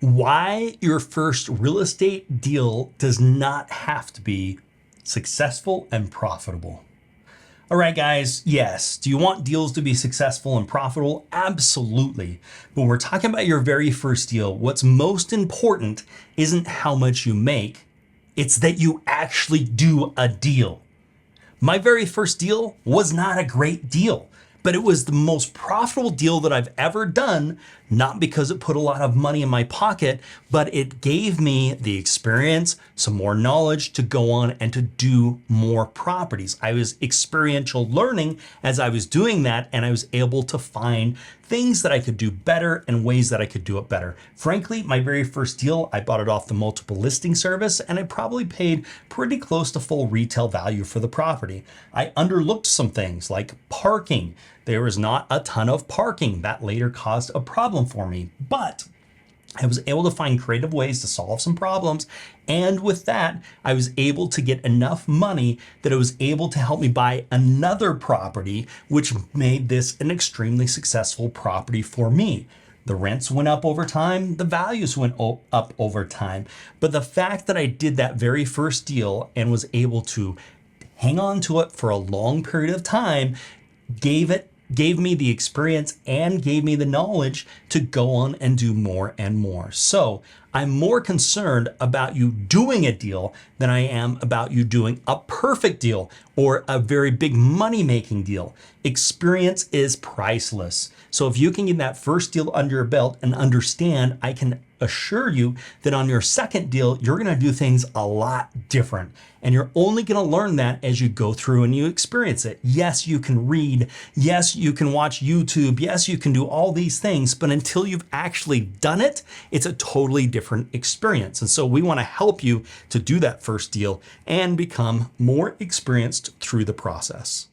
Why your first real estate deal does not have to be successful and profitable. All right, guys, yes. Do you want deals to be successful and profitable? Absolutely. But when we're talking about your very first deal, what's most important isn't how much you make, it's that you actually do a deal. My very first deal was not a great deal, but it was the most profitable deal that I've ever done, not because it put a lot of money in my pocket, but it gave me the experience, some more knowledge to go on and to do more properties. I was experiential learning as I was doing that, and I was able to find things that I could do better and ways that I could do it better. Frankly, my very first deal, I bought it off the multiple listing service, and I probably paid pretty close to full retail value for the property. I underlooked some things like parking. There was not a ton of parking. That later caused a problem for me, but I was able to find creative ways to solve some problems. And with that, I was able to get enough money that it was able to help me buy another property, which made this an extremely successful property for me. The rents went up over time, the values went up over time. But the fact that I did that very first deal and was able to hang on to it for a long period of time gave me the experience and gave me the knowledge to go on and do more and more. So I'm more concerned about you doing a deal than I am about you doing a perfect deal or a very big money-making deal. Experience is priceless. So if you can get that first deal under your belt and understand, I can assure you that on your second deal, you're going to do things a lot different. And you're only going to learn that as you go through and you experience it. Yes, you can read. Yes, you can watch YouTube. Yes, you can do all these things. But until you've actually done it, it's a totally different experience. And so we want to help you to do that first deal and become more experienced through the process.